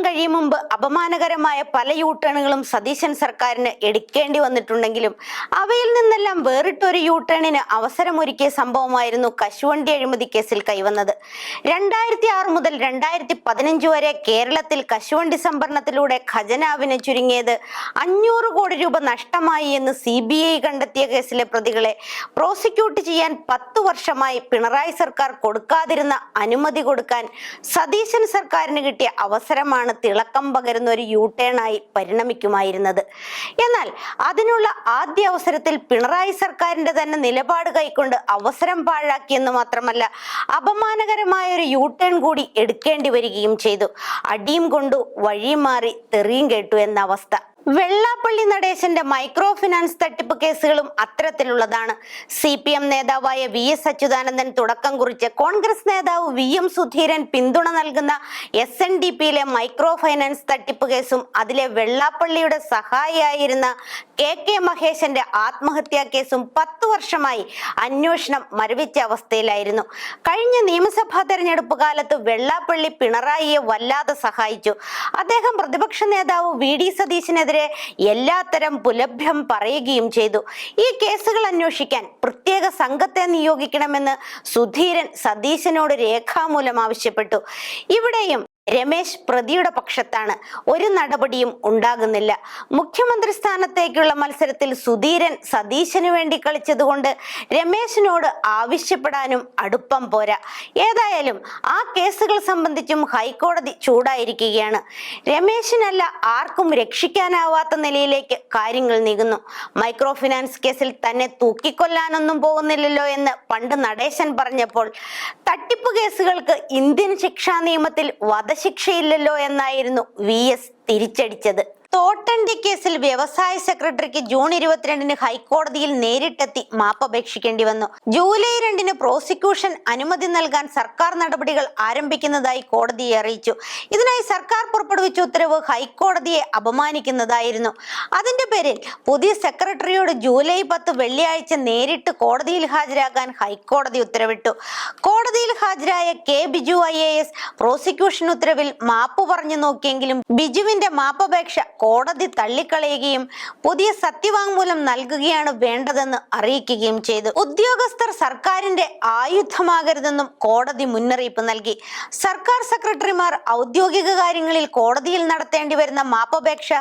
കഴിയും മുമ്പ് അപമാനകരമായ പല യൂട്ടേണുകളും സതീശൻ സർക്കാരിന് എടുക്കേണ്ടി വന്നിട്ടുണ്ടെങ്കിലും അവയിൽ നിന്നെല്ലാം വേറിട്ടൊരു യൂട്ടേണിന് അവസരമൊരുക്കിയ സംഭവമായിരുന്നു കശുവണ്ടി അഴിമതി കേസിൽ കൈവന്നത്. 2006 മുതൽ 2015 വരെ കേരളത്തിൽ കശുവണ്ടി സംഭരണത്തിലൂടെ ഖജനാവിന് ചുരുങ്ങിയത് 500 കോടി രൂപ നഷ്ടമായി എന്ന് CBI കണ്ടെത്തിയ കേസിലെ പ്രതികളെ പ്രോസിക്യൂട്ട് ചെയ്യാൻ 10 വർഷമായി പിണറായി സർക്കാർ കൊടുക്കാതിരുന്ന അനുമതി കൊടുക്കാൻ സതീശൻ സർക്കാരിന് കിട്ടിയ അവസരമാണ് തിളക്കം പകരുന്ന ഒരു യൂട്ടേണായി പരിണമിക്കുമായിരുന്നത്. എന്നാൽ അതിനുള്ള ആദ്യ അവസരത്തിൽ പിണറായി സർക്കാരിന്റെ തന്നെ നിലപാട് കൈക്കൊണ്ട് അവസരം പാഴാക്കിയെന്ന് മാത്രമല്ല, അപമാനകരമായ ഒരു യൂട്ടേൺ കൂടി എടുക്കേണ്ടി വരികയും ചെയ്തു. അടിയും കൊണ്ടു വഴിയും മാറി തെറിയും കേട്ടു എന്ന അവസ്ഥ. വെള്ളാപ്പള്ളി നടേശന്റെ മൈക്രോ ഫിനാൻസ് തട്ടിപ്പ് കേസുകളും അത്തരത്തിലുള്ളതാണ്. CPM നേതാവായ VS അച്യുതാനന്ദൻ തുടക്കം കുറിച്ച് കോൺഗ്രസ് നേതാവ് VM സുധീരൻ പിന്തുണ നൽകുന്ന SNDPയിലെ മൈക്രോ ഫൈനാൻസ് തട്ടിപ്പ് കേസും അതിലെ വെള്ളാപ്പള്ളിയുടെ സഹായിയായിരുന്ന KK മഹേശന്റെ ആത്മഹത്യാ കേസും 10 വർഷമായി അന്വേഷണം മരവിച്ച അവസ്ഥയിലായിരുന്നു. കഴിഞ്ഞ നിയമസഭാ തെരഞ്ഞെടുപ്പ് കാലത്ത് വെള്ളാപ്പള്ളി പിണറായിയെ വല്ലാതെ സഹായിച്ചു. അദ്ദേഹം പ്രതിപക്ഷ നേതാവ് VD സതീശനെതിരെ എല്ലാത്തരം പുലഭ്യം പറയുകയും ചെയ്തു. ഈ കേസുകൾ അന്വേഷിക്കാൻ പ്രത്യേക സംഘത്തെ നിയോഗിക്കണമെന്ന് സുധീരൻ സതീശനോട് രേഖാമൂലം ആവശ്യപ്പെട്ടു. ഇവിടെയും രമേശ് പ്രതിയുടെ പക്ഷത്താണ്. ഒരു നടപടിയും ഉണ്ടാകുന്നില്ല. മുഖ്യമന്ത്രി സ്ഥാനത്തേക്കുള്ള മത്സരത്തിൽ സുധീരൻ സതീശന് വേണ്ടി കളിച്ചതുകൊണ്ട് രമേശിനോട് ആവശ്യപ്പെടാനും അടുപ്പം പോരാ. ഏതായാലും ആ കേസുകൾ സംബന്ധിച്ചും ഹൈക്കോടതി ചൂടായിരിക്കുകയാണ്. രമേശിനല്ല ആർക്കും രക്ഷിക്കാനാവാത്ത നിലയിലേക്ക് കാര്യങ്ങൾ നീങ്ങുന്നു. മൈക്രോ ഫിനാൻസ് കേസിൽ തന്നെ തൂക്കിക്കൊല്ലാനൊന്നും പോകുന്നില്ലല്ലോ എന്ന് പണ്ട് നടേശൻ പറഞ്ഞപ്പോൾ തട്ടിപ്പ് കേസുകൾക്ക് ഇന്ത്യൻ ശിക്ഷാ നിയമത്തിൽ വധശിക്ഷയില്ലല്ലോ എന്നായിരുന്നു VS തിരിച്ചടിച്ചത്. തോട്ടണ്ടി കേസിൽ വ്യവസായ സെക്രട്ടറിക്ക് ജൂൺ 22-ന് ഹൈക്കോടതിയിൽ നേരിട്ടെത്തി മാപ്പപേക്ഷിക്കേണ്ടി വന്നു. ജൂലൈ 2-ന് പ്രോസിക്യൂഷൻ അനുമതി നൽകാൻ സർക്കാർ നടപടികൾ ആരംഭിക്കുന്നതായി കോടതിയെ അറിയിച്ചു. ഇതിനായി സർക്കാർ പുറപ്പെടുവിച്ച ഉത്തരവ് ഹൈക്കോടതിയെ അപമാനിക്കുന്നതായിരുന്നു. അതിന്റെ പേരിൽ പുതിയ സെക്രട്ടറിയോട് ജൂലൈ 10 വെള്ളിയാഴ്ച നേരിട്ട് കോടതിയിൽ ഹാജരാകാൻ ഹൈക്കോടതി ഉത്തരവിട്ടു. കോടതിയിൽ ഹാജരായ K ബിജു IAS പ്രോസിക്യൂഷൻ ഉത്തരവിൽ മാപ്പ് പറഞ്ഞു നോക്കിയെങ്കിലും ബിജുവിന്റെ മാപ്പപേക്ഷ കോടതി തള്ളിക്കളയുകയും പുതിയ സത്യവാങ്മൂലം നൽകുകയാണ് വേണ്ടതെന്ന് അറിയിക്കുകയും ചെയ്തു. ഉദ്യോഗസ്ഥർ സർക്കാരിന്റെ ആയുധമാകരുതെന്നും കോടതി മുന്നറിയിപ്പ് നൽകി. സർക്കാർ സെക്രട്ടറിമാർ ഔദ്യോഗിക കാര്യങ്ങളിൽ കോടതിയിൽ നടത്തേണ്ടി വരുന്ന മാപ്പപേക്ഷ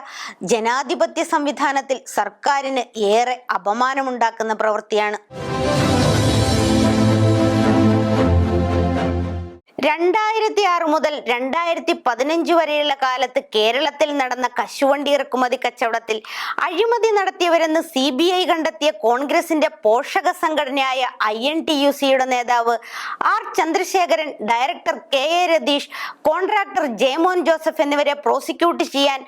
ജനാധിപത്യ സംവിധാനത്തിൽ സർക്കാരിന് ഏറെ അപമാനമുണ്ടാക്കുന്ന പ്രവൃത്തിയാണ്. 2006 മുതൽ 2015 വരെയുള്ള കാലത്ത് കേരളത്തിൽ നടന്ന കശുവണ്ടി ഇറക്കുമതി കച്ചവടത്തിൽ അഴിമതി നടത്തിയവരെന്ന് CBI കണ്ടെത്തിയ കോൺഗ്രസിന്റെ പോഷക സംഘടനയായ INTUC-യുടെ നേതാവ് R Chandrasekharan, director KA Ratheesh, contractor Jayamon Joseph എന്നിവരെ പ്രോസിക്യൂട്ട് ചെയ്യാൻ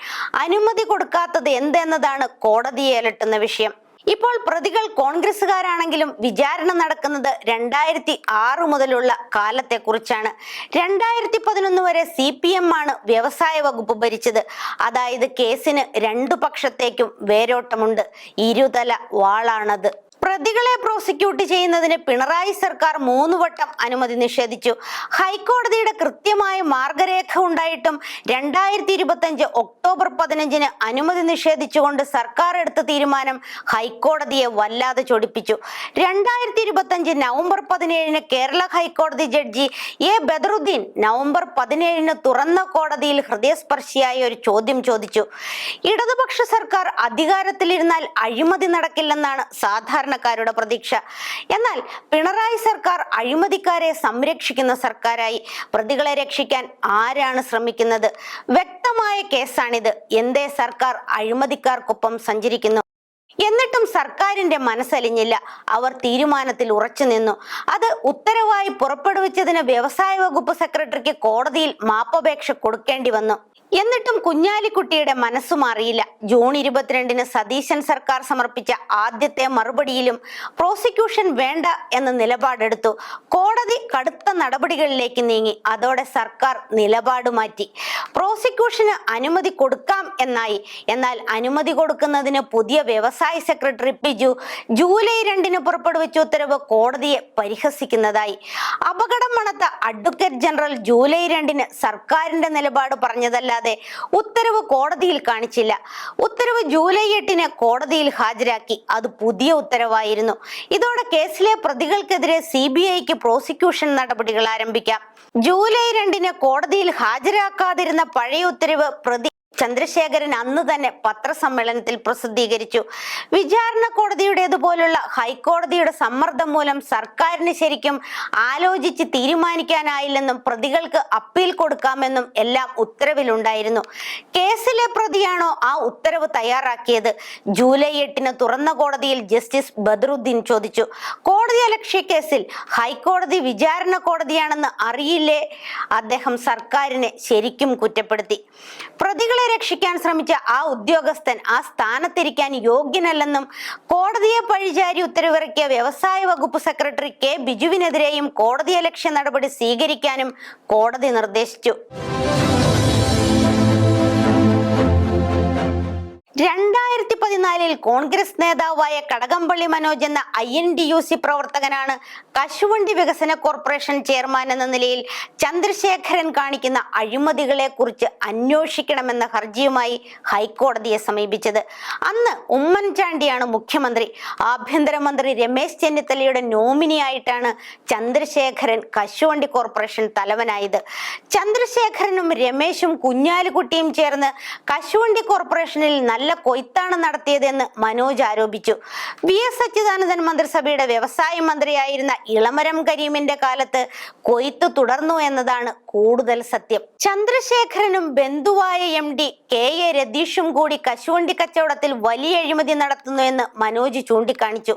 അനുമതി കൊടുക്കാത്തത് എന്തെന്നതാണ് കോടതിയെ അലട്ടുന്ന വിഷയം. ഇപ്പോൾ പ്രതികൾ കോൺഗ്രസുകാരാണെങ്കിലും വിചാരണ നടക്കുന്നത് 2006 മുതലുള്ള കാലത്തെക്കുറിച്ചാണ്. 2011 വരെ CPM ആണ് വ്യവസായ വകുപ്പ് ഭരിച്ചത്. അതായത് കേസിന് രണ്ടു പക്ഷത്തേക്കും വേരോട്ടമുണ്ട്. ഇരുതല വാളാണത്. പ്രതികളെ പ്രോസിക്യൂട്ട് ചെയ്യുന്നതിന് പിണറായി സർക്കാർ 3 വട്ടം അനുമതി നിഷേധിച്ചു. ഹൈക്കോടതിയുടെ കൃത്യമായ മാർഗരേഖ ഉണ്ടായിട്ടും 2025 ഒക്ടോബർ 15-ന് അനുമതി നിഷേധിച്ചുകൊണ്ട് സർക്കാർ എടുത്ത തീരുമാനം ഹൈക്കോടതിയെ വല്ലാതെ ചൊടിപ്പിച്ചു. 2025 നവംബർ 17-ന് കേരള ഹൈക്കോടതി ജഡ്ജി A ബദറുദ്ദീൻ നവംബർ 17-ന് തുറന്ന കോടതിയിൽ ഹൃദയസ്പർശിയായ ഒരു ചോദ്യം ചോദിച്ചു. ഇടതുപക്ഷ സർക്കാർ അധികാരത്തിലിരുന്നാൽ അഴിമതി നടക്കില്ലെന്നാണ് സാധാരണക്കാരുടെ പ്രതീക്ഷ. എന്നാൽ പിണറായി സർക്കാർ അഴിമതിക്കാരെ സംരക്ഷിക്കുന്ന സർക്കാരായി. പ്രതികളെ രക്ഷിക്കാൻ ആരാണ് ശ്രമിക്കുന്നത്? വ്യക്തമായ കേസാണിത്. എന്തേ സർക്കാർ അഴിമതിക്കാർക്കൊപ്പം സഞ്ചരിക്കുന്നു? എന്നിട്ടും സർക്കാരിന്റെ മനസ്സലിഞ്ഞില്ല. അവർ തീരുമാനത്തിൽ ഉറച്ചു നിന്നു. അത് ഉത്തരവായി പുറപ്പെടുവിച്ചതിന് വ്യവസായ വകുപ്പ് സെക്രട്ടറിക്ക് കോടതിയിൽ മാപ്പപേക്ഷ കൊടുക്കേണ്ടി വന്നു. എന്നിട്ടും കുഞ്ഞാലിക്കുട്ടിയുടെ മനസ്സു മാറിയില്ല. ജൂൺ 22-ന് സതീശൻ സർക്കാർ സമർപ്പിച്ച ആദ്യത്തെ മറുപടിയിലും പ്രോസിക്യൂഷൻ വേണ്ട എന്ന നിലപാടെടുത്തു. കോടതി കടുത്ത നടപടികളിലേക്ക് നീങ്ങി. അതോടെ സർക്കാർ നിലപാട് മാറ്റി. പ്രോസിക്യൂഷന് അനുമതി കൊടുക്കാം എന്നായി. എന്നാൽ അനുമതി കൊടുക്കുന്നതിന് പുതിയ വ്യവസായ സെക്രട്ടറി പിജു ജൂലൈ 2-ന് പുറപ്പെടുവിച്ച ഉത്തരവ് കോടതിയെ പരിഹസിക്കുന്നതായി. അപകടം മണത്ത അഡ്വക്കേറ്റ് ജനറൽ ജൂലൈ 2-ന് സർക്കാരിന്റെ നിലപാട് പറഞ്ഞതല്ലാതെ ഉത്തരവ് കോടതിയിൽ കാണിച്ചില്ല. ഉത്തരവ് ജൂലൈ 8-ന് കോടതിയിൽ ഹാജരാക്കി. അത് പുതിയ ഉത്തരവായിരുന്നു. ഇതോടെ കേസിലെ പ്രതികൾക്കെതിരെ CBIക്ക് പ്രോസിക്യൂഷൻ നടപടികൾ ആരംഭിക്കാം. ജൂലൈ 2-ന് കോടതിയിൽ ഹാജരാക്കാതിരുന്ന പഴയ ഉത്തരവ് പ്രതി ചന്ദ്രശേഖരൻ അന്ന് തന്നെ പത്രസമ്മേളനത്തിൽ പ്രസിദ്ധീകരിച്ചു. വിചാരണ കോടതിയുടേതുപോലുള്ള ഹൈക്കോടതിയുടെ സമ്മർദ്ദം മൂലം സർക്കാരിന് ശരിക്കും ആലോചിച്ച് തീരുമാനിക്കാനായില്ലെന്നും പ്രതികൾക്ക് അപ്പീൽ കൊടുക്കാമെന്നും എല്ലാം ഉത്തരവിലുണ്ടായിരുന്നു. കേസിലെ പ്രതിയാണോ ആ ഉത്തരവ് തയ്യാറാക്കിയത്? ജൂലൈ 8-ന് തുറന്ന കോടതിയിൽ ജസ്റ്റിസ് ബദറുദ്ദീൻ ചോദിച്ചു. കോടതിയലക്ഷ്യ കേസിൽ ഹൈക്കോടതി വിചാരണ കോടതിയാണെന്ന് അറിയില്ലേ? അദ്ദേഹം സർക്കാരിനെ ശരിക്കും കുറ്റപ്പെടുത്തി. പ്രതികളെ രക്ഷിക്കാൻ ശ്രമിച്ച ആ ഉദ്യോഗസ്ഥൻ ആ സ്ഥാനത്തിരിക്കാൻ യോഗ്യനല്ലെന്നും കോടതിയെ പഴിചാരി ഉത്തരവിറക്കിയ വ്യവസായ വകുപ്പ് സെക്രട്ടറി കെ ബിജുവിനെതിരെയും കോടതിയലക്ഷ്യ നടപടി സ്വീകരിക്കാനും കോടതി നിർദ്ദേശിച്ചു. 2014-ൽ കോൺഗ്രസ് നേതാവായ കടകംപള്ളി മനോജ് എന്ന INTUC പ്രവർത്തകനാണ് കശുവണ്ടി വികസന കോർപ്പറേഷൻ ചെയർമാൻ എന്ന നിലയിൽ ചന്ദ്രശേഖരൻ കാണിക്കുന്ന അഴിമതികളെ കുറിച്ച് അന്വേഷിക്കണമെന്ന ഹർജിയുമായി ഹൈക്കോടതിയെ സമീപിച്ചത്. അന്ന് ഉമ്മൻചാണ്ടിയാണ് മുഖ്യമന്ത്രി. ആഭ്യന്തരമന്ത്രി രമേശ് ചെന്നിത്തലയുടെ നോമിനിയായിട്ടാണ് ചന്ദ്രശേഖരൻ കശുവണ്ടി കോർപ്പറേഷൻ തലവനായത്. ചന്ദ്രശേഖരനും രമേശും കുഞ്ഞാലിക്കുട്ടിയും ചേർന്ന് കശുവണ്ടി കോർപ്പറേഷനിൽ നല്ല കൊയ്ത്താണ് നടത്തിയതെന്ന് മനോജ് ആരോപിച്ചു. VS അച്യുതാനന്ദൻ മന്ത്രിസഭയുടെ വ്യവസായ മന്ത്രിയായിരുന്ന ഇളമരം കരീമിന്റെ കാലത്ത് കൊയ്ത്ത് തുടർന്നു എന്നതാണ് കൂടുതൽ സത്യം. ചന്ദ്രശേഖരനും ബന്ധുവായ MD KA രതീഷും കൂടി കശുവണ്ടി കച്ചവടത്തിൽ വലിയ അഴിമതി നടത്തുന്നു എന്ന് മനോജ് ചൂണ്ടിക്കാണിച്ചു.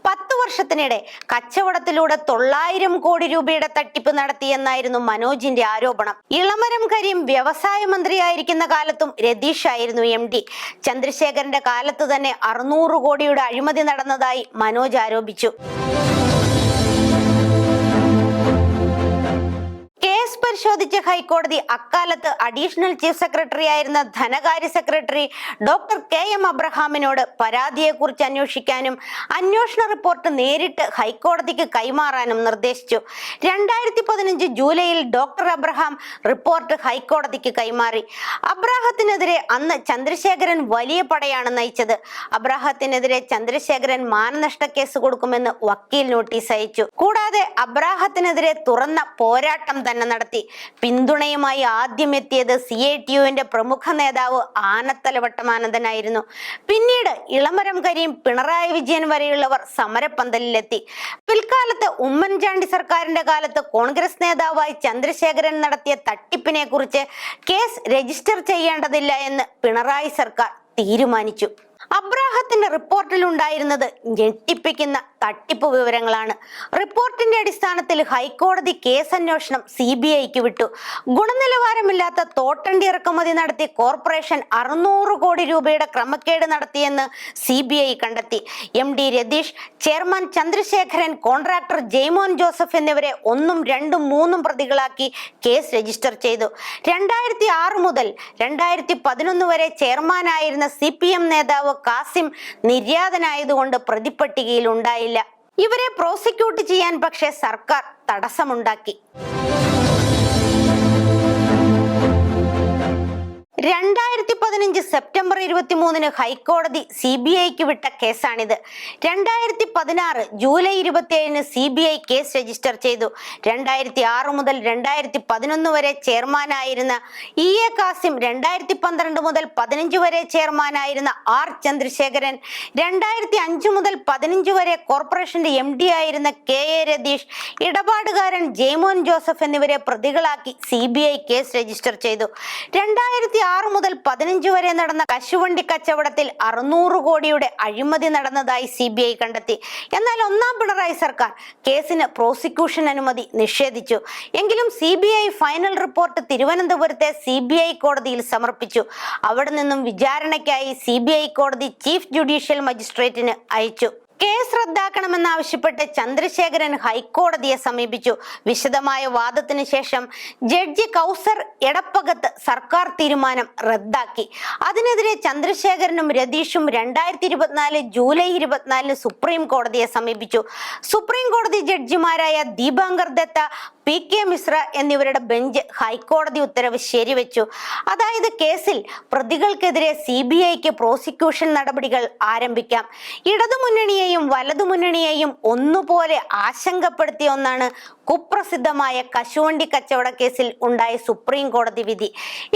10 വർഷത്തിനിടെ കച്ചവടത്തിലൂടെ 900 കോടി രൂപയുടെ തട്ടിപ്പ് നടത്തിയെന്നായിരുന്നു മനോജിന്റെ ആരോപണം. ഇളമരം കരീം വ്യവസായ മന്ത്രിയായിരിക്കുന്ന കാലത്തും രതീഷ് ആയിരുന്നു MD. ചന്ദ്രശേഖരന്റെ കാലത്ത് തന്നെ 600 കോടിയുടെ അഴിമതി നടന്നതായി മനോജ് ആരോപിച്ചു. കേസ് പരിശോധിച്ച ഹൈക്കോടതി അക്കാലത്ത് അഡീഷണൽ ചീഫ് സെക്രട്ടറി ആയിരുന്ന ധനകാര്യ സെക്രട്ടറി ഡോക്ടർ KM അബ്രഹാമിനോട് പരാതിയെക്കുറിച്ച് അന്വേഷിക്കാനും അന്വേഷണ റിപ്പോർട്ട് നേരിട്ട് ഹൈക്കോടതിക്ക് കൈമാറാനും നിർദ്ദേശിച്ചു. 2015 ജൂലൈയിൽ ഡോക്ടർ അബ്രഹാം റിപ്പോർട്ട് ഹൈക്കോടതിക്ക് കൈമാറി. അബ്രാഹത്തിനെതിരെ അന്ന് ചന്ദ്രശേഖരൻ വലിയ പടയാണ് നയിച്ചത്. അബ്രാഹത്തിനെതിരെ ചന്ദ്രശേഖരൻ മാനനഷ്ട കേസ് കൊടുക്കുമെന്ന് വക്കീൽ നോട്ടീസ് അയച്ചു. കൂടാതെ അബ്രാഹത്തിനെതിരെ തുറന്ന പോരാട്ടം തന്നെ നടത്തി. പിന്തുണയുമായി ആദ്യം എത്തിയത് CITUവിന്റെ പ്രമുഖ നേതാവ് ആനത്തലവട്ടമാനന്ദനായിരുന്നു. പിന്നീട് ഇളമരം കരീം, പിണറായി വിജയൻ വരെയുള്ളവർ സമരപ്പന്തലിലെത്തി. പിൽക്കാലത്ത് ഉമ്മൻചാണ്ടി സർക്കാരിന്റെ കാലത്ത് കോൺഗ്രസ് നേതാവായി ചന്ദ്രശേഖരൻ നടത്തിയ തട്ടിപ്പിനെ കുറിച്ച് കേസ് രജിസ്റ്റർ ചെയ്യേണ്ടതില്ല എന്ന് പിണറായി സർക്കാർ തീരുമാനിച്ചു. അബ്രാഹത്തിന്റെ റിപ്പോർട്ടിൽ ഉണ്ടായിരുന്നത് ഞെട്ടിപ്പിക്കുന്ന തട്ടിപ്പ് വിവരങ്ങളാണ്. റിപ്പോർട്ടിന്റെ അടിസ്ഥാനത്തിൽ ഹൈക്കോടതി കേസന്വേഷണം CBIക്ക് വിട്ടു. ഗുണനിലവാരമില്ലാത്ത തോട്ടണ്ടി ഇറക്കുമതി നടത്തി കോർപ്പറേഷൻ 600 കോടി രൂപയുടെ ക്രമക്കേട് നടത്തിയെന്ന് CBI കണ്ടെത്തി. MD Ratheesh, chairman Chandrasekharan, contractor Jaimon Joseph എന്നിവരെ 1, 2, 3 പ്രതികളാക്കി കേസ് രജിസ്റ്റർ ചെയ്തു. 2006 മുതൽ 2011 വരെ ചെയർമാനായിരുന്ന CPM നേതാവ് കാസിം നിര്യാതനായതുകൊണ്ട് പ്രതിപ്പട്ടികയിൽ ഉണ്ടായില്ല. ഇവരെ പ്രോസിക്യൂട്ട് ചെയ്യാൻ പക്ഷേ സർക്കാർ തടസ്സമുണ്ടാക്കി. 2015 സെപ്റ്റംബർ 23-ന് ഹൈക്കോടതി CBIക്ക് വിട്ട കേസാണിത്. 2016 ജൂലൈ 27-ന് CBI കേസ് രജിസ്റ്റർ ചെയ്തു. 2006 മുതൽ 2011 വരെ ചെയർമാനായിരുന്ന EA കാസിം, 2012 മുതൽ 15 വരെ ചെയർമാനായിരുന്ന R ചന്ദ്രശേഖരൻ, 2005 മുതൽ 15 വരെ കോർപ്പറേഷന്റെ MD ആയിരുന്ന KA രതീഷ്, ഇടപാടുകാരൻ ജെയ്മോൻ ജോസഫ് എന്നിവരെ പ്രതികളാക്കി CBI കേസ് രജിസ്റ്റർ ചെയ്തു. 2006 6 മുതൽ 15 വരെ നടന്ന കശുവണ്ടി കച്ചവടത്തിൽ 600 കോടിയുടെ അഴിമതി നടന്നതായി CBI കണ്ടെത്തി. എന്നാൽ ഒന്നാം പിണറായി സർക്കാർ കേസിന് പ്രോസിക്യൂഷൻ അനുമതി നിഷേധിച്ചു. എങ്കിലും CBI ഫൈനൽ റിപ്പോർട്ട് തിരുവനന്തപുരത്തെ CBI കോടതിയിൽ സമർപ്പിച്ചു. അവിടെ നിന്നും വിചാരണയ്ക്കായി CBI കോടതി ചീഫ് ജുഡീഷ്യൽ മജിസ്ട്രേറ്റിന് അയച്ചു. കേസ് റദ്ദാക്കണമെന്നാവശ്യപ്പെട്ട് ചന്ദ്രശേഖരൻ ഹൈക്കോടതിയെ സമീപിച്ചു. വിശദമായ വാദത്തിന് ശേഷം ജഡ്ജി കൗസർ എടപ്പകത്ത് സർക്കാർ തീരുമാനം റദ്ദാക്കി. അതിനെതിരെ ചന്ദ്രശേഖരനും രതീഷും 2024 ജൂലൈ 24 സുപ്രീം കോടതിയെ സമീപിച്ചു. സുപ്രീം കോടതി ജഡ്ജിമാരായ ദീപാങ്കർ ദത്ത, PK മിശ്ര എന്നിവരുടെ ബെഞ്ച് ഹൈക്കോടതി ഉത്തരവ് ശരിവെച്ചു. അതായത് കേസിൽ പ്രതികൾക്കെതിരെ CBIക്ക് പ്രോസിക്യൂഷൻ നടപടികൾ ആരംഭിക്കാം. ഇടതുമുന്നണിയെയും വലതുമുന്നണിയെയും ഒന്നുപോലെ ആശങ്കപ്പെടുത്തിയ ഒന്നാണ് കുപ്രസിദ്ധമായ കശുവണ്ടി കച്ചവട കേസിൽ ഉണ്ടായ സുപ്രീം കോടതി വിധി.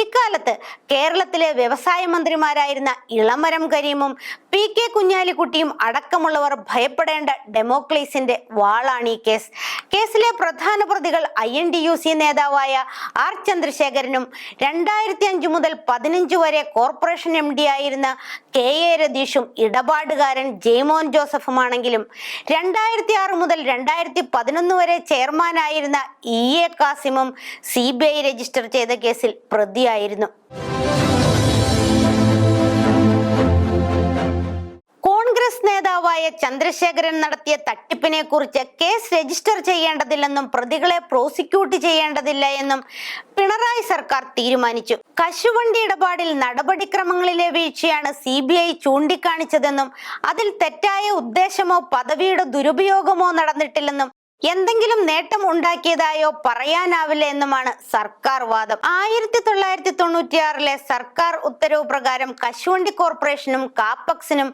ഇക്കാലത്ത് കേരളത്തിലെ വ്യവസായ മന്ത്രിമാരായിരുന്ന ഇളമരം കരീമും PK കുഞ്ഞാലിക്കുട്ടിയും അടക്കമുള്ളവർ ഭയപ്പെടേണ്ട ഡെമോക്രേസിന്റെ വാളാണ് ഈ കേസ്. കേസിലെ പ്രധാന പ്രതികൾ INTUC നേതാവായ R ചന്ദ്രശേഖരനും 2005 മുതൽ 15 വരെ കോർപ്പറേഷൻ MD ആയിരുന്ന KA രതീഷും ഇടപാടുകാരൻ ജെയ്മോൻ ജോസഫുമാണെങ്കിലും 2006 മുതൽ 2011 വരെ ചെയർമാനായിരുന്ന EA കാസിമും CBI രജിസ്റ്റർ ചെയ്ത കേസിൽ പ്രതിയായിരുന്നു. കോൺഗ്രസ് നേതാവായ ചന്ദ്രശേഖരൻ നടത്തിയ തട്ടിപ്പിനെ കുറിച്ച് കേസ് രജിസ്റ്റർ ചെയ്യേണ്ടതില്ലെന്നും പ്രതികളെ പ്രോസിക്യൂട്ട് ചെയ്യേണ്ടതില്ല എന്നും പിണറായി സർക്കാർ തീരുമാനിച്ചു. കശുവണ്ടി ഇടപാടിൽ നടപടിക്രമങ്ങളിലെ വീഴ്ചയാണ് CBI ചൂണ്ടിക്കാണിച്ചതെന്നും അതിൽ തെറ്റായ ഉദ്ദേശമോ പദവിയുടെ ദുരുപയോഗമോ നടന്നിട്ടില്ലെന്നും എന്തെങ്കിലും നേട്ടം ഉണ്ടാക്കിയതായോ പറയാനാവില്ല എന്നുമാണ് സർക്കാർ വാദം. 1996 സർക്കാർ ഉത്തരവ് പ്രകാരം കശുവണ്ടി കോർപ്പറേഷനും കാപ്പക്സിനും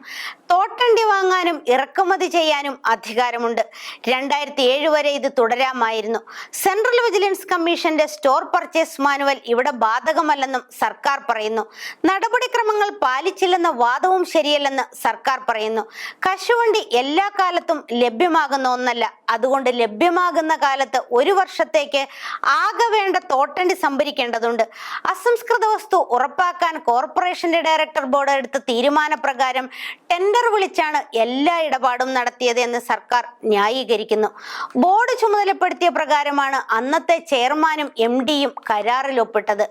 തോട്ടണ്ടി വാങ്ങാനും ഇറക്കുമതി ചെയ്യാനും അധികാരമുണ്ട്. 2007 വരെ ഇത് തുടരാമായിരുന്നു. സെൻട്രൽ വിജിലൻസ് കമ്മീഷന്റെ സ്റ്റോർ പർച്ചേസ് മാനുവൽ ഇവിടെ ബാധകമല്ലെന്നും സർക്കാർ പറയുന്നു. നടപടിക്രമങ്ങൾ പാലിച്ചില്ലെന്ന വാദവും ശരിയല്ലെന്ന് സർക്കാർ പറയുന്നു. കശുവണ്ടി എല്ലാ കാലത്തും ലഭ്യമാകുന്ന ഒന്നല്ല. അതുകൊണ്ട് ലഭ്യമാകുന്ന കാലത്ത് 1 വർഷത്തേക്ക് ആകെ വേണ്ട തോട്ടണ്ടി സംഭരിക്കേണ്ടതുണ്ട്. അസംസ്കൃത വസ്തു ഉറപ്പാക്കാൻ കോർപ്പറേഷന്റെ ഡയറക്ടർ ബോർഡ് എടുത്ത തീരുമാനപ്രകാരം ടെൻഡർ വിളിച്ചാണ് എല്ലാ ഇടപാടും നടത്തിയത് എന്ന് സർക്കാർ ന്യായീകരിക്കുന്നു. ബോർഡ് ചുമതലപ്പെടുത്തിയ പ്രകാരമാണ് അന്നത്തെ ചെയർമാനും MDയും കരാറിൽ ഒപ്പിട്ടത്.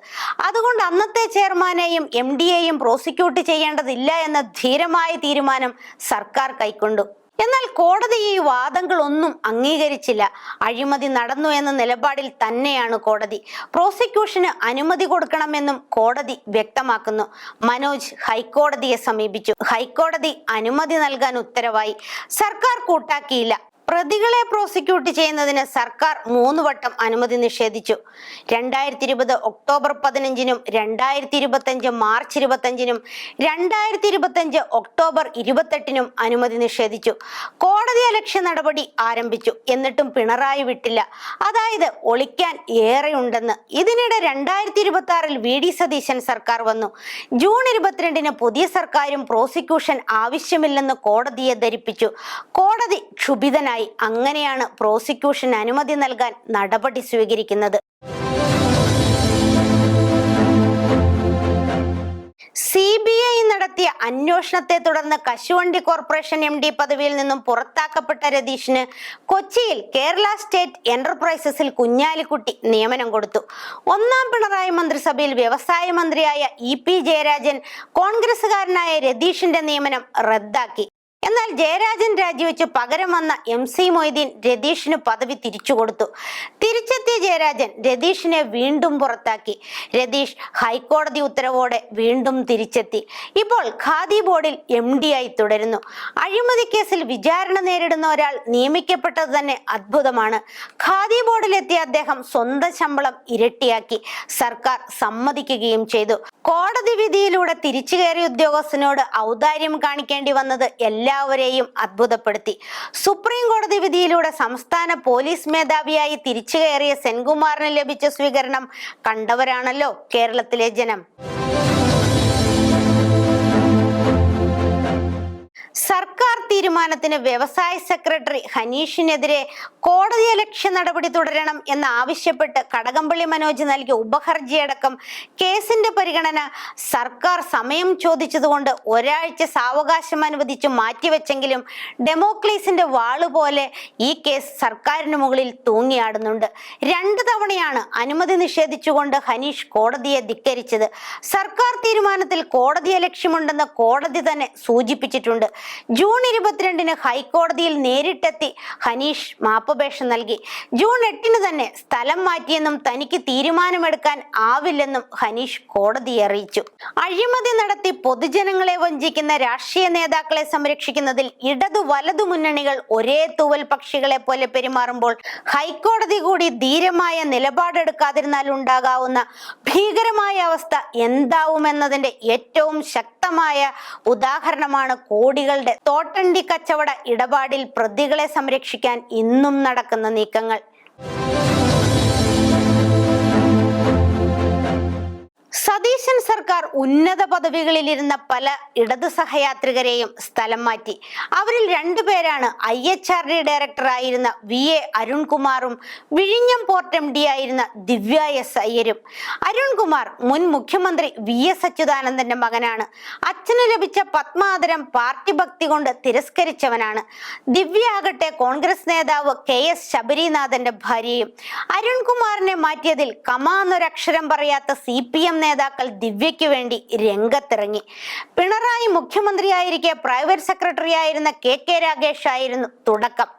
അതുകൊണ്ട് അന്നത്തെ ചെയർമാനെയും MDയെയും പ്രോസിക്യൂട്ട് ചെയ്യേണ്ടതില്ല എന്ന ധീരമായ തീരുമാനം സർക്കാർ കൈക്കൊണ്ടു. എന്നാൽ കോടതി ഈ വാദങ്ങളൊന്നും അംഗീകരിച്ചില്ല. അഴിമതി നടന്നു എന്ന നിലപാടിൽ തന്നെയാണ് കോടതി. പ്രോസിക്യൂഷന് അനുമതി കൊടുക്കണമെന്നും കോടതി വ്യക്തമാക്കുന്നു. മനോജ് ഹൈക്കോടതിയെ സമീപിച്ചു. ഹൈക്കോടതി അനുമതി നൽകാൻ ഉത്തരവായി. സർക്കാർ കൂട്ടാക്കിയില്ല. പ്രതികളെ പ്രോസിക്യൂട്ട് ചെയ്യുന്നതിന് സർക്കാർ 3 വട്ടം അനുമതി നിഷേധിച്ചു. 2020 ഒക്ടോബർ 15-നും 2025 മാർച്ച് 25-നും 2025 ഒക്ടോബർ 28-നും അനുമതി നിഷേധിച്ചു. കോടതി അലക്ഷ്യ നടപടി ആരംഭിച്ചു. എന്നിട്ടും പിണറായി വിട്ടില്ല. അതായത് ഒളിക്കാൻ ഏറെയുണ്ടെന്ന്. ഇതിനിടെ 2026 VD സതീശൻ സർക്കാർ വന്നു. ജൂൺ 22-ന് പുതിയ സർക്കാരും പ്രോസിക്യൂഷൻ ആവശ്യമില്ലെന്ന് കോടതിയെ ധരിപ്പിച്ചു. കോടതി ക്ഷുഭിതനായി. അങ്ങനെയാണ് പ്രോസിക്യൂഷൻ അനുമതി നൽകാൻ നടപടി സ്വീകരിക്കുന്നത്. CBI നടത്തിയ അന്വേഷണത്തെ തുടർന്ന് കശുവണ്ടി കോർപ്പറേഷൻ MD പദവിയിൽ നിന്നും പുറത്താക്കപ്പെട്ട രതീഷിന് കൊച്ചിയിൽ കേരള സ്റ്റേറ്റ് എന്റർപ്രൈസസിൽ കുഞ്ഞാലിക്കുട്ടി നിയമനം കൊടുത്തു. ഒന്നാം പിണറായി മന്ത്രിസഭയിൽ വ്യവസായ മന്ത്രിയായ EP ജയരാജൻ കോൺഗ്രസുകാരനായ രതീഷിന്റെ നിയമനം റദ്ദാക്കി. എന്നാൽ ജയരാജൻ രാജിവെച്ച് പകരം വന്ന MC മൊയ്തീൻ രതീഷിന് പദവി തിരിച്ചുകൊടുത്തു. തിരിച്ചെത്തിയ ജയരാജൻ രതീഷിനെ വീണ്ടും പുറത്താക്കി. രതീഷ് ഹൈക്കോടതി ഉത്തരവോടെ വീണ്ടും തിരിച്ചെത്തി. ഇപ്പോൾ ഖാദി ബോർഡിൽ MD ആയി തുടരുന്നു. അഴിമതി കേസിൽ വിചാരണ നേരിടുന്ന ഒരാൾ നിയമിക്കപ്പെട്ടത് തന്നെ അത്ഭുതമാണ്. ഖാദി ബോർഡിലെത്തിയ അദ്ദേഹം സ്വന്തം ശമ്പളം ഇരട്ടിയാക്കി. സർക്കാർ സമ്മതിക്കുകയും ചെയ്തു. കോടതി വിധിയിലൂടെ തിരിച്ചു കയറിയ ഉദ്യോഗസ്ഥനോട് ഔദാര്യം കാണിക്കേണ്ടി വന്നത് എല്ലാവരെയും അത്ഭുതപ്പെടുത്തി. സുപ്രീം കോടതി വിധിയിലൂടെ സംസ്ഥാന പോലീസ് മേധാവിയായി തിരിച്ചു കയറിയ സെൻകുമാറിന് ലഭിച്ച സ്വീകരണം കണ്ടവരാണല്ലോ കേരളത്തിലെ ജനം. സർക്കാർ തീരുമാനം തീരുമാനത്തിന് വ്യവസായ സെക്രട്ടറി ഹനീഷിനെതിരെ കോടതിയലക്ഷ്യ നടപടി തുടരണം എന്നാവശ്യപ്പെട്ട് കടകംപള്ളി മനോജ് നൽകിയ ഉപഹർജിയടക്കം കേസിന്റെ പരിഗണന സർക്കാർ സമയം ചോദിച്ചതുകൊണ്ട് ഒരാഴ്ച സാവകാശം അനുവദിച്ചു മാറ്റിവെച്ചെങ്കിലും ഡെമോക്ലീസിന്റെ വാളുപോലെ ഈ കേസ് സർക്കാരിന് മുകളിൽ തൂങ്ങിയാടുന്നുണ്ട്. 2 തവണയാണ് അനുമതി നിഷേധിച്ചുകൊണ്ട് ഹനീഷ് കോടതിയെ ധിക്കരിച്ചത്. സർക്കാർ തീരുമാനത്തിൽ കോടതിയലക്ഷ്യമുണ്ടെന്ന് കോടതി തന്നെ സൂചിപ്പിച്ചിട്ടുണ്ട്. ജൂൺ 22-ന് ഹൈക്കോടതിയിൽ നേരിട്ടെത്തി ഹനീഷ് മാപ്പപേക്ഷ നൽകി. ജൂൺ 8-ന് തന്നെ സ്ഥലം മാറ്റിയെന്നും തനിക്ക് തീരുമാനമെടുക്കാൻ ആവില്ലെന്നും ഹനീഷ് കോടതിയെ അറിയിച്ചു. അഴിമതി നടത്തി പൊതുജനങ്ങളെ വഞ്ചിക്കുന്ന രാഷ്ട്രീയ നേതാക്കളെ സംരക്ഷിക്കുന്നതിൽ ഇടതു വലതു മുന്നണികൾ ഒരേ തൂവൽ പക്ഷികളെ പോലെ പെരുമാറുമ്പോൾ ഹൈക്കോടതി കൂടി ധീരമായ നിലപാടെടുക്കാതിരുന്നാൽ ഉണ്ടാകാവുന്ന ഭീകരമായ അവസ്ഥ എന്താവുമെന്നതിന്റെ ഏറ്റവും ശക്തമായ ഉദാഹരണമാണ് കോടികളുടെ തോട്ടണ്ടി കച്ചവട ഇടപാടിൽ പ്രതികളെ സംരക്ഷിക്കാൻ ഇന്നും നടക്കുന്ന നീക്കങ്ങൾ. സതീശൻ സർക്കാർ ഉന്നത പദവികളിലിരുന്ന പല ഇടതു സഹയാത്രികരെയും സ്ഥലം മാറ്റി. അവരിൽ 2 പേരാണ് IHRD ഡയറക്ടറായിരുന്ന VA അരുൺകുമാറും വിഴിഞ്ഞം പോർട്ട് MD ആയിരുന്ന ദിവ്യ S അയ്യരും. അരുൺകുമാർ മുൻ മുഖ്യമന്ത്രി VS അച്യുതാനന്ദന്റെ മകനാണ്. അച്ഛന് ലഭിച്ച പത്മാദരം പാർട്ടി ഭക്തി കൊണ്ട് തിരസ്കരിച്ചവനാണ്. ദിവ്യ ആകട്ടെ കോൺഗ്രസ് നേതാവ് KS ശബരിനാഥന്റെ ഭാര്യയും. അരുൺകുമാറിനെ മാറ്റിയതിൽ കമാന്നൊരക്ഷരം പറയാത്ത CPM നേതാക്കൾ ദിവ്യയ്ക്ക് വേണ്ടി രംഗത്തിറങ്ങി. പിണറായി മുഖ്യമന്ത്രിയായിരിക്കെ പ്രൈവറ്റ് സെക്രട്ടറി ആയിരുന്ന KK രാഗേഷ് ആയിരുന്നു തുടക്കം.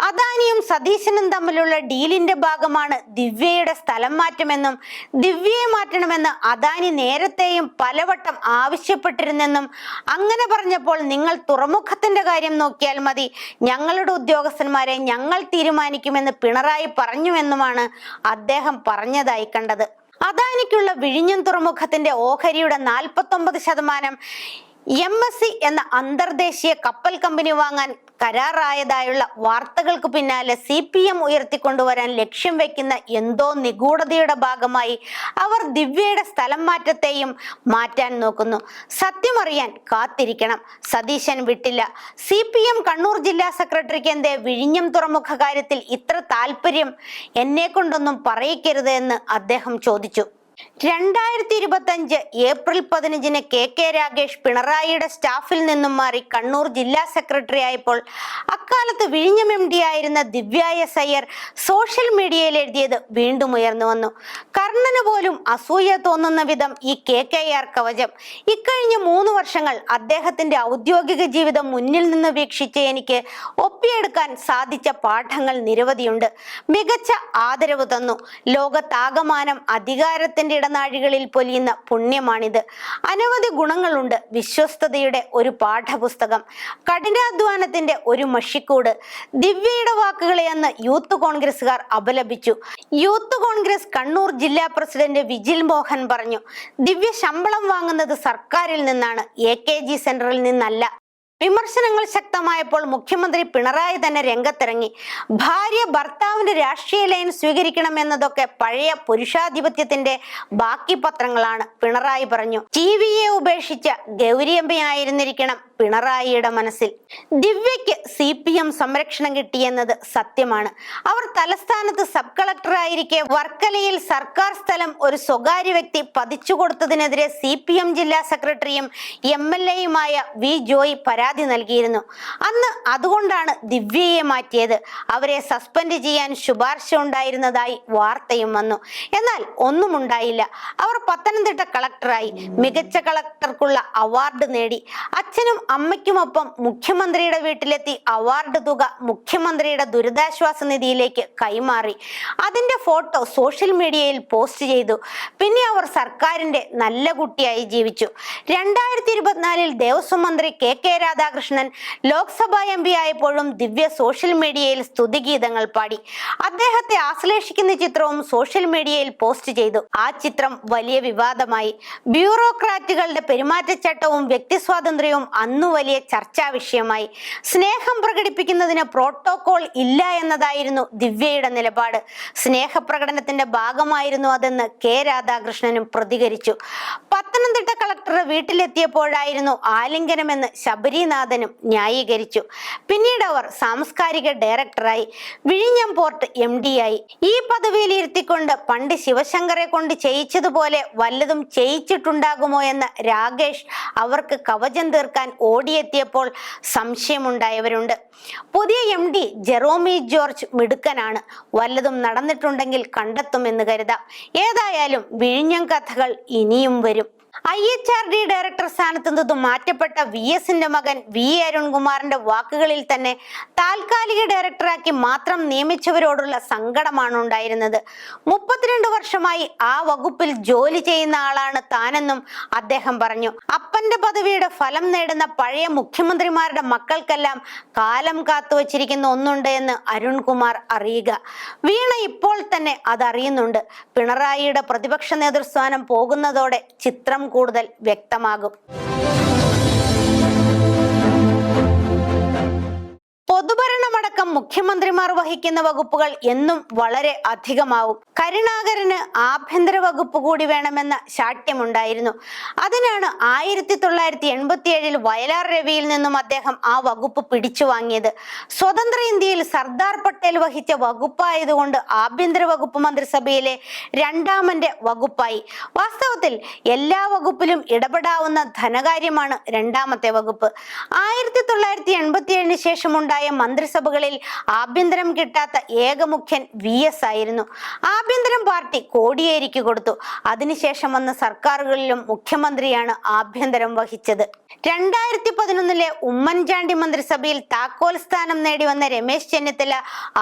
അദാനിയും സതീശനും തമ്മിലുള്ള ഡീലിന്റെ ഭാഗമാണ് ദിവ്യയുടെ സ്ഥലം മാറ്റമെന്നും ദിവ്യയെ മാറ്റണമെന്ന് അദാനി നേരത്തെയും പലവട്ടം ആവശ്യപ്പെട്ടിരുന്നെന്നും അങ്ങനെ പറഞ്ഞപ്പോൾ നിങ്ങൾ തുറമുഖത്തിന്റെ കാര്യം നോക്കിയാൽ മതി, ഞങ്ങളുടെ ഉദ്യോഗസ്ഥന്മാരെ ഞങ്ങൾ തീരുമാനിക്കുമെന്ന് പിണറായി പറഞ്ഞുവെന്നുമാണ് അദ്ദേഹം പറഞ്ഞതായി കണ്ടത്. അദാനിക്കുള്ള വിഴിഞ്ഞം തുറമുഖത്തിന്റെ ഓഹരിയുടെ 49% MSC എന്ന അന്തർദേശീയ കപ്പൽ കമ്പനി വാങ്ങാൻ കരാറായതായുള്ള വാർത്തകൾക്ക് പിന്നാലെ CPM ഉയർത്തിക്കൊണ്ടുവരാൻ ലക്ഷ്യം വെക്കുന്ന എന്തോ നിഗൂഢതയുടെ ഭാഗമായി അവർ ദിവ്യയുടെ സ്ഥലം മാറ്റത്തെയും മാറ്റാൻ നോക്കുന്നു. സത്യമറിയാൻ കാത്തിരിക്കണം. സതീശൻ വിട്ടില്ല. CPM കണ്ണൂർ ജില്ലാ സെക്രട്ടറിക്ക് എന്തേ വിഴിഞ്ഞം തുറമുഖ കാര്യത്തിൽ ഇത്ര താല്പര്യം, എന്നെ കൊണ്ടൊന്നും പറയിക്കരുത് എന്ന് അദ്ദേഹം ചോദിച്ചു. 2025 ഏപ്രിൽ 15-ന് KK രാഗേഷ് പിണറായിയുടെ സ്റ്റാഫിൽ നിന്നും മാറി കണ്ണൂർ ജില്ലാ സെക്രട്ടറി ആയപ്പോൾ അക്കാലത്ത് വിഴിഞ്ഞം MD ആയിരുന്ന ദിവ്യ S അയ്യർ സോഷ്യൽ മീഡിയയിൽ എഴുതിയത് വീണ്ടും ഉയർന്നു വന്നു. കർണന് പോലും അസൂയ തോന്നുന്ന വിധം ഈ KKR കവചം. ഇക്കഴിഞ്ഞ 3 വർഷങ്ങൾ അദ്ദേഹത്തിന്റെ ഔദ്യോഗിക ജീവിതം മുന്നിൽ നിന്ന് വീക്ഷിച്ച് എനിക്ക് ഒപ്പിയെടുക്കാൻ സാധിച്ച പാഠങ്ങൾ നിരവധിയുണ്ട്. മികച്ച ആദരവ് തന്നു. ലോകത്താകമാനം അധികാരത്തിന്റെ ഇടനാഴികളിൽ പൊലിയുന്ന പുണ്യമാണിത്. അനവധി ഗുണങ്ങളുണ്ട്. വിശ്വസ്തയുടെ ഒരു പാഠപുസ്തകം, കഠിനാധ്വാനത്തിന്റെ ഒരു മഷിക്കൂട്. ദിവ്യയുടെ വാക്കുകളെ അന്ന് യൂത്ത് കോൺഗ്രസുകാർ അപലപിച്ചു. യൂത്ത് കോൺഗ്രസ് കണ്ണൂർ ജില്ലാ പ്രസിഡന്റ് വിജിൽ മോഹൻ പറഞ്ഞു, ദിവ്യ ശമ്പളം വാങ്ങുന്നത് സർക്കാരിൽ നിന്നാണ്, AKG സെന്ററിൽ നിന്നല്ല. വിമർശനങ്ങൾ ശക്തമായപ്പോൾ മുഖ്യമന്ത്രി പിണറായി തന്നെ രംഗത്തിറങ്ങി. ഭാര്യ ഭർത്താവിന്റെ രാഷ്ട്രീയ ലൈൻ സ്വീകരിക്കണമെന്നതൊക്കെ പഴയ പുരുഷാധിപത്യത്തിന്റെ ബാക്കി പത്രങ്ങളാണ്, പിണറായി പറഞ്ഞു. TVയെ ഉപേക്ഷിച്ച ഗൗരിയമ്മയായിരുന്നിരിക്കണം പിണറായിയുടെ മനസ്സിൽ. ദിവ്യയ്ക്ക് CPM സംരക്ഷണം കിട്ടിയെന്നത് സത്യമാണ്. അവർ തലസ്ഥാനത്ത് സബ് കളക്ടറായിരിക്കെ വർക്കലയിൽ സർക്കാർ സ്ഥലം ഒരു സ്വകാര്യ വ്യക്തി പതിച്ചു കൊടുത്തതിനെതിരെ CPM ജില്ലാ സെക്രട്ടറിയും MLAയുമായ V ജോയ് പരാതി നൽകിയിരുന്നു. അന്ന് അതുകൊണ്ടാണ് ദിവ്യയെ മാറ്റിയത്. അവരെ സസ്പെൻഡ് ചെയ്യാൻ ശുപാർശ ഉണ്ടായിരുന്നതായി വാർത്തയും വന്നു. എന്നാൽ ഒന്നും ഉണ്ടായില്ല. അവർ പത്തനംതിട്ട കളക്ടറായി. മികച്ച കളക്ടർക്കുള്ള അവാർഡ് നേടി. അച്ഛനും അമ്മയ്ക്കുമൊപ്പം മുഖ്യമന്ത്രിയുടെ വീട്ടിലെത്തി അവാർഡ് തുക മുഖ്യമന്ത്രിയുടെ ദുരിതാശ്വാസ നിധിയിലേക്ക് കൈമാറി. അതിന്റെ ഫോട്ടോ സോഷ്യൽ മീഡിയയിൽ പോസ്റ്റ് ചെയ്തു. പിന്നെ അവർ സർക്കാരിന്റെ നല്ല കുട്ടിയായി ജീവിച്ചു. 2024-ൽ ദേവസ്വം മന്ത്രി KK രാധാകൃഷ്ണൻ ലോക്സഭാ MP ആയപ്പോഴും ദിവ്യ സോഷ്യൽ മീഡിയയിൽ സ്തുതിഗീതങ്ങൾ പാടി. അദ്ദേഹത്തെ ആശ്ലേഷിക്കുന്ന ചിത്രവും സോഷ്യൽ മീഡിയയിൽ പോസ്റ്റ് ചെയ്തു. ആ ചിത്രം വലിയ വിവാദമായി. ബ്യൂറോക്രാറ്റുകളുടെ പെരുമാറ്റച്ചട്ടവും വ്യക്തി സ്വാതന്ത്ര്യവും അന്ന് അന്നു വലിയ ചർച്ചാ വിഷയമായി. സ്നേഹം പ്രകടിപ്പിക്കുന്നതിന് പ്രോട്ടോകോൾ ഇല്ല എന്നതായിരുന്നു ദിവ്യയുടെ നിലപാട്. സ്നേഹപ്രകടനത്തിന്റെ ഭാഗമായിരുന്നു അതെന്ന് കെ രാധാകൃഷ്ണനും പ്രതികരിച്ചു. പത്തനംതിട്ട കളക്ടർ വീട്ടിലെത്തിയപ്പോഴായിരുന്നു ആലിംഗനമെന്ന് ശബരിനാഥനും ന്യായീകരിച്ചു. പിന്നീട് അവർ സാംസ്കാരിക ഡയറക്ടറായി, വിഴിഞ്ഞം പോർട്ട് MD ആയി. ഈ പദവിയിൽ ഇരുത്തിക്കൊണ്ട് പണ്ട് ശിവശങ്കറെ കൊണ്ട് ചെയ്യിച്ചതുപോലെ വല്ലതും ചെയ്യിച്ചിട്ടുണ്ടാകുമോ എന്ന രാകേഷ് അവർക്ക് കവചം തീർക്കാൻ ഓടിയെത്തിയപ്പോൾ സംശയമുണ്ടായവരുണ്ട്. പുതിയ MD ജെറോമി ജോർജ് മിടുക്കനാണ്. വല്ലതും നടന്നിട്ടുണ്ടെങ്കിൽ കണ്ടെത്തുമെന്ന് കരുതാം. ഏതായാലും വിഴിഞ്ഞം കഥകൾ ഇനിയും വരും. IHRD ഡയറക്ടർ സ്ഥാനത്ത് നിന്നും മാറ്റപ്പെട്ട VSന്റെ മകൻ V അരുൺകുമാറിന്റെ വാക്കുകളിൽ തന്നെ താൽക്കാലിക ഡയറക്ടറാക്കി മാത്രം നിയമിച്ചവരോടുള്ള സങ്കടമാണ് ഉണ്ടായിരുന്നത്. 32 വർഷമായി ആ വകുപ്പിൽ ജോലി ചെയ്യുന്ന ആളാണ് താനെന്നും അദ്ദേഹം പറഞ്ഞു. അപ്പന്റെ പദവിയുടെ ഫലം നേടുന്ന പഴയ മുഖ്യമന്ത്രിമാരുടെ മക്കൾക്കെല്ലാം കാലം കാത്തുവച്ചിരിക്കുന്ന ഒന്നുണ്ട് എന്ന് അരുൺകുമാർ അറിയുക. വീണ ഇപ്പോൾ തന്നെ അതറിയുന്നുണ്ട്. പിണറായിയുടെ പ്രതിപക്ഷ നേതൃസ്ഥാനം പോകുന്നതോടെ ചിത്രം കൂടുതൽ വ്യക്തമാകും. പൊതുഭരണമടക്കം മുഖ്യമന്ത്രിമാർ വഹിക്കുന്ന വകുപ്പുകൾ എന്നും വളരെ അധികമാവും. കരുണാകരന് ആഭ്യന്തര വകുപ്പ് കൂടി വേണമെന്ന ശാഠ്യമുണ്ടായിരുന്നു. അതിനാണ് 1987 വയലാർ രവിയിൽ നിന്നും അദ്ദേഹം ആ വകുപ്പ് പിടിച്ചു വാങ്ങിയത്. സ്വതന്ത്ര ഇന്ത്യയിൽ സർദാർ പട്ടേൽ വഹിച്ച വകുപ്പായതുകൊണ്ട് ആഭ്യന്തര വകുപ്പ് മന്ത്രിസഭയിലെ രണ്ടാമന്റെ വകുപ്പായി. വാസ്തവത്തിൽ എല്ലാ വകുപ്പിലും ഇടപെടാവുന്ന ധനകാര്യമാണ് രണ്ടാമത്തെ വകുപ്പ്. 1987 ശേഷം ഉണ്ടായ മന്ത്രിസഭകളിൽ ആഭ്യന്തരം കിട്ടാത്ത ഏക മുഖ്യൻ VS ആയിരുന്നു. ആഭ്യന്തരം പാർട്ടി കോടിയേരിക്ക് കൊടുത്തു. അതിനുശേഷം വന്ന സർക്കാരുകളിലും മുഖ്യമന്ത്രിയാണ് ആഭ്യന്തരം വഹിച്ചത്. 2011 ഉമ്മൻചാണ്ടി മന്ത്രിസഭയിൽ താക്കോൽ സ്ഥാനം നേടി വന്ന രമേശ് ചെന്നിത്തല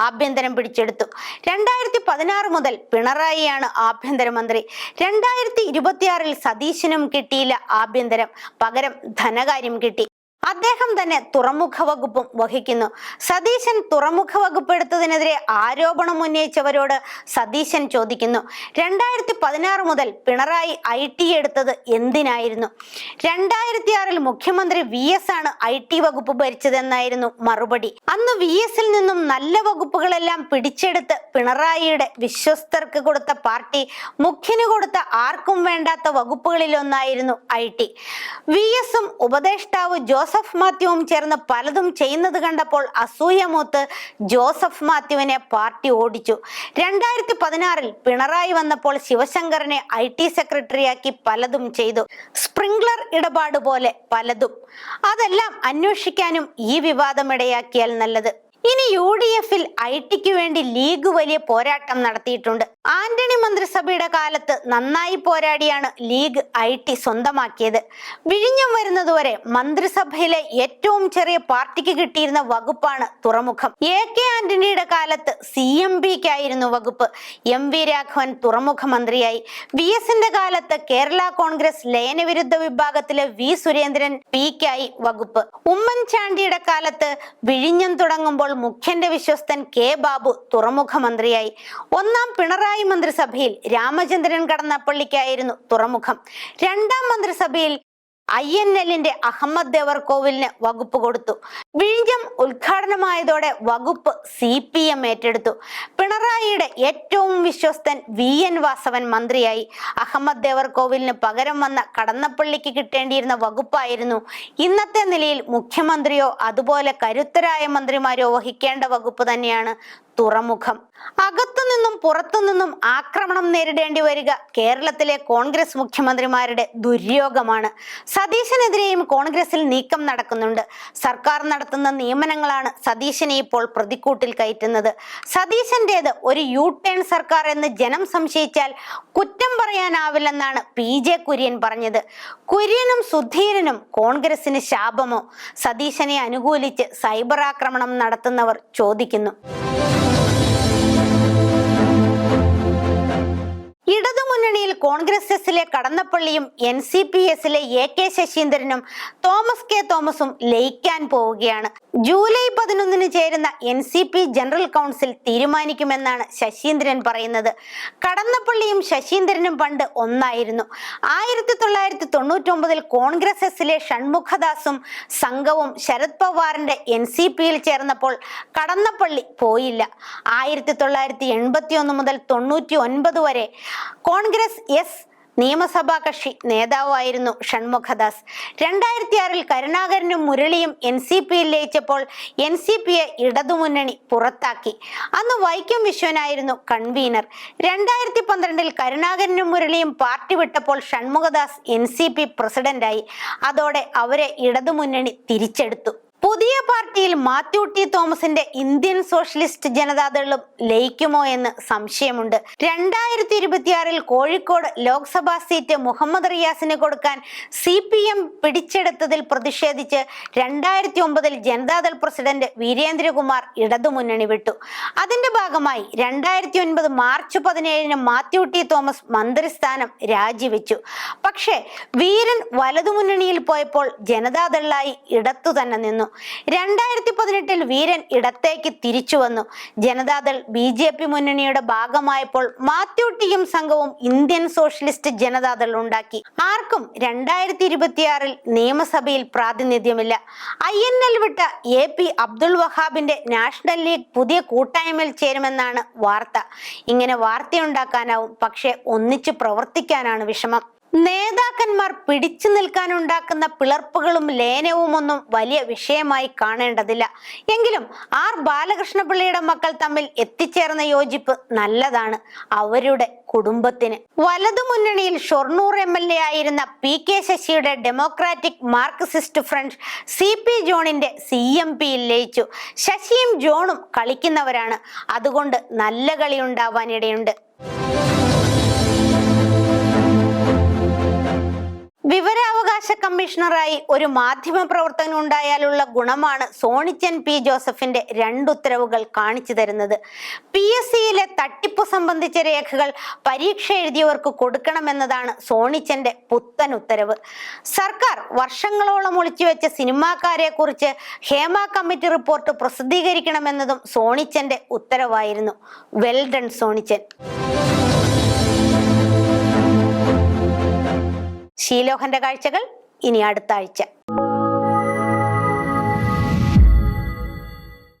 ആഭ്യന്തരം പിടിച്ചെടുത്തു. 2016 മുതൽ പിണറായിയാണ് ആഭ്യന്തരമന്ത്രി. 2026 സതീശനും കിട്ടിയില്ല ആഭ്യന്തരം, പകരം ധനകാര്യം കിട്ടി. അദ്ദേഹം തന്നെ തുറമുഖ വകുപ്പും വഹിക്കുന്നു. സതീശൻ തുറമുഖ വകുപ്പ് എടുത്തതിനെതിരെ ആരോപണം ഉന്നയിച്ചവരോട് സതീശൻ ചോദിക്കുന്നു, 2016 മുതൽ പിണറായി IT എടുത്തത് എന്തിനായിരുന്നു? 2006 മുഖ്യമന്ത്രി VS ആണ് IT വകുപ്പ് ഭരിച്ചതെന്നായിരുന്നു മറുപടി. അന്ന് VSൽ നിന്നും നല്ല വകുപ്പുകളെല്ലാം പിടിച്ചെടുത്ത് പിണറായിയുടെ വിശ്വസ്തർക്ക് കൊടുത്ത പാർട്ടി മുഖ്യന് കൊടുത്ത ആർക്കും വേണ്ടാത്ത വകുപ്പുകളിലൊന്നായിരുന്നു IT. VSും ഉപദേഷ്ടാവ് ജോസഫ് മാത്യുവും ചേർന്ന് പലതും ചെയ്യുന്നത് കണ്ടപ്പോൾ അസൂയ മൂത്ത് ജോസഫ് മാത്യുവിനെ പാർട്ടി ഓടിച്ചു. 2016 പിണറായി വന്നപ്പോൾ ശിവശങ്കറിനെ IT സെക്രട്ടറിയാക്കി പലതും ചെയ്തു. സ്പ്രിംഗ്ലർ ഇടപാട് പോലെ പലതും. അതെല്ലാം അന്വേഷിക്കാനും ഈ വിവാദം ഇടയാക്കിയാൽ നല്ലത്. ഇനി UDFൽ ITക്ക് വേണ്ടി ലീഗ് വലിയ പോരാട്ടം നടത്തിയിട്ടുണ്ട്. ആന്റണി മന്ത്രിസഭയുടെ കാലത്ത് നന്നായി പോരാടിയാണ് ലീഗ് IT സ്വന്തമാക്കിയത്. വിഴിഞ്ഞം വരുന്നതുവരെ മന്ത്രിസഭയിലെ ഏറ്റവും ചെറിയ പാർട്ടിക്ക് കിട്ടിയിരുന്ന വകുപ്പാണ് തുറമുഖം. AK ആന്റണിയുടെ കാലത്ത് CMBക്കായിരുന്നു വകുപ്പ്. MV രാഘവൻ തുറമുഖ മന്ത്രിയായി. VSന്റെ കാലത്ത് കേരള കോൺഗ്രസ് ലയനവിരുദ്ധ വിഭാഗത്തിലെ V സുരേന്ദ്രൻ Pക്കായി വകുപ്പ്. ഉമ്മൻചാണ്ടിയുടെ കാലത്ത് വിഴിഞ്ഞം തുടങ്ങുമ്പോൾ മുഖ്യന്റെ വിശ്വസ്തൻ K ബാബു തുറമുഖ മന്ത്രിയായി. ഒന്നാം പിണറായി മന്ത്രിസഭയിൽ രാമചന്ദ്രൻ കടന്നപ്പള്ളിക്കായിരുന്നു തുറമുഖം. രണ്ടാം മന്ത്രിസഭയിൽ INLന്റെ അഹമ്മദ് ദേവർകോവിലിന് വകുപ്പ് കൊടുത്തു. വിഴിഞ്ഞം ഉദ്ഘാടനമായതോടെ വകുപ്പ് CPM ഏറ്റെടുത്തു. പിണറായിയുടെ ഏറ്റവും വിശ്വസ്തൻ VN വാസവൻ മന്ത്രിയായി. അഹമ്മദ് ദേവർകോവിലിന് പകരം വന്ന കടന്നപ്പള്ളിക്ക് കിട്ടേണ്ടിയിരുന്ന വകുപ്പായിരുന്നു ഇന്നത്തെ നിലയിൽ മുഖ്യമന്ത്രിയോ അതുപോലെ കരുത്തരായ മന്ത്രിമാരോ വഹിക്കേണ്ട വകുപ്പ് തന്നെയാണ് തുറമുഖം. അകത്തുനിന്നും പുറത്തുനിന്നും ആക്രമണം നേരിടേണ്ടി വരിക കേരളത്തിലെ കോൺഗ്രസ് മുഖ്യമന്ത്രിമാരുടെ ദുര്യോഗമാണ്. സതീശനെതിരെയും കോൺഗ്രസിൽ നീക്കം നടക്കുന്നുണ്ട്. സർക്കാർ നടത്തുന്ന നിയമനങ്ങളാണ് സതീശനെ ഇപ്പോൾ പ്രതിക്കൂട്ടിൽ കയറ്റുന്നത്. സതീശന്റേത് ഒരു U-ടേൺ സർക്കാർ എന്ന് ജനം സംശയിച്ചാൽ കുറ്റം പറയാനാവില്ലെന്നാണ് PJ കുര്യൻ പറഞ്ഞത്. കുര്യനും സുധീരനും കോൺഗ്രസിന് ശാപമോ? സതീശനെ അനുകൂലിച്ച് സൈബർ ആക്രമണം നടത്തുന്നവർ ചോദിക്കുന്നു. ഇടതുമുന്നണിയിൽ കോൺഗ്രസ് എസിലെ കടന്നപ്പള്ളിയും NCP-എസിലെ AK ശശീന്ദ്രനും തോമസ് കെ തോമസും ലയിക്കാൻ പോവുകയാണ്. ജൂലൈ 11 ചേരുന്ന NCP ജനറൽ കൗൺസിൽ തീരുമാനിക്കുമെന്നാണ് ശശീന്ദ്രൻ പറയുന്നത്. കടന്നപ്പള്ളിയും ശശീന്ദ്രനും പണ്ട് ഒന്നായിരുന്നു. 1999 കോൺഗ്രസ് എസിലെ ഷൺമുഖദാസും സംഘവും ശരത് പവാറിന്റെ NCP-യിൽ ചേർന്നപ്പോൾ കടന്നപ്പള്ളി പോയില്ല. 1981 മുതൽ 99 വരെ കോൺഗ്രസ് എസ് നിയമസഭാ കക്ഷി നേതാവായിരുന്നു ഷൺമുഖദാസ്. 2006 കരുണാകരനും മുരളിയും NCP-യിൽ ലയിച്ചപ്പോൾ NCP-യെ ഇടതുമുന്നണി പുറത്താക്കി. അന്ന് വൈക്കം വിശ്വനായിരുന്നു കൺവീനർ. 2012 കരുണാകരനും മുരളിയും പാർട്ടി വിട്ടപ്പോൾ ഷൺമുഖദാസ് NCP പ്രസിഡന്റായി. അതോടെ അവരെ ഇടതുമുന്നണി തിരിച്ചെടുത്തു. പുതിയ പാർട്ടിയിൽ മാത്യു ടി തോമസിന്റെ ഇന്ത്യൻ സോഷ്യലിസ്റ്റ് ജനതാദളും ലയിക്കുമോ എന്ന് സംശയമുണ്ട്. 2026 കോഴിക്കോട് ലോക്സഭാ സീറ്റ് മുഹമ്മദ് റിയാസിന് കൊടുക്കാൻ CPM പിടിച്ചെടുത്തതിൽ പ്രതിഷേധിച്ച് 2009 ജനതാദൾ പ്രസിഡന്റ് വീരേന്ദ്രകുമാർ ഇടതുമുന്നണി വിട്ടു. അതിന്റെ ഭാഗമായി 2009 മാർച്ച് 17 മാത്യു ടി തോമസ് മന്ത്രിസ്ഥാനം രാജിവെച്ചു. പക്ഷേ വീരൻ വലതുമുന്നണിയിൽ പോയപ്പോൾ ജനതാദളായി ഇടത്തു തന്നെ നിന്നു. 2018 വീരൻ ഇടത്തേക്ക് തിരിച്ചു വന്നു. ജനതാദൾ BJP മുന്നണിയുടെ ഭാഗമായപ്പോൾ മാത്യു ടിയും സംഘവും ഇന്ത്യൻ സോഷ്യലിസ്റ്റ് ജനതാദൾ ഉണ്ടാക്കി. ആർക്കും 2026 നിയമസഭയിൽ പ്രാതിനിധ്യമില്ല. INL വിട്ട AP അബ്ദുൾ വഹാബിന്റെ നാഷണൽ ലീഗ് പുതിയ കൂട്ടായ്മയിൽ ചേരുമെന്നാണ് വാർത്ത. ഇങ്ങനെ വാർത്തയുണ്ടാക്കാനാവും, പക്ഷെ ഒന്നിച്ചു പ്രവർത്തിക്കാനാണ് വിഷമം. നേതാക്കന്മാർ പിടിച്ചു നിൽക്കാനുണ്ടാക്കുന്ന പിളർപ്പുകളും ലയനവും ഒന്നും വലിയ വിഷയമായി കാണേണ്ടതില്ല. എങ്കിലും ബാലകൃഷ്ണപിള്ളയുടെ മക്കൾ തമ്മിൽ എത്തിച്ചേർന്ന യോജിപ്പ് നല്ലതാണ് അവരുടെ കുടുംബത്തിന്. വലതുമുന്നണിയിൽ ഷൊർണൂർ MLA ആയിരുന്ന PK ശശിയുടെ ഡെമോക്രാറ്റിക് മാർക്സിസ്റ്റ് ഫ്രണ്ട് CP ജോണിന്റെ CMP-യിൽ ലയിച്ചു. ശശിയും ജോണും കളിക്കുന്നവരാണ്. അതുകൊണ്ട് നല്ല കളി ഉണ്ടാവാനിടയുണ്ട്. വിവരാവകാശ കമ്മീഷണറായി ഒരു മാധ്യമ പ്രവർത്തകൻ ഉണ്ടായാലുള്ള ഗുണമാണ് സോണിച്ചൻ P. ജോസഫിന്റെ 2 ഉത്തരവുകൾ കാണിച്ചു തരുന്നത്. PSC-യിലെ തട്ടിപ്പ് സംബന്ധിച്ച രേഖകൾ പരീക്ഷ എഴുതിയവർക്ക് കൊടുക്കണമെന്നതാണ് സോണിച്ചന്റെ പുത്തൻ ഉത്തരവ്. സർക്കാർ വർഷങ്ങളോളം ഒളിച്ചുവെച്ച സിനിമാക്കാരെ കുറിച്ച് ഹേമ കമ്മിറ്റി റിപ്പോർട്ട് പ്രസിദ്ധീകരിക്കണമെന്നതും സോണിച്ചന്റെ ഉത്തരവായിരുന്നു. Well done Sonichan. ഷീലോഹന്റെ കാഴ്ചകൾ ഇനി അടുത്ത ആഴ്ച.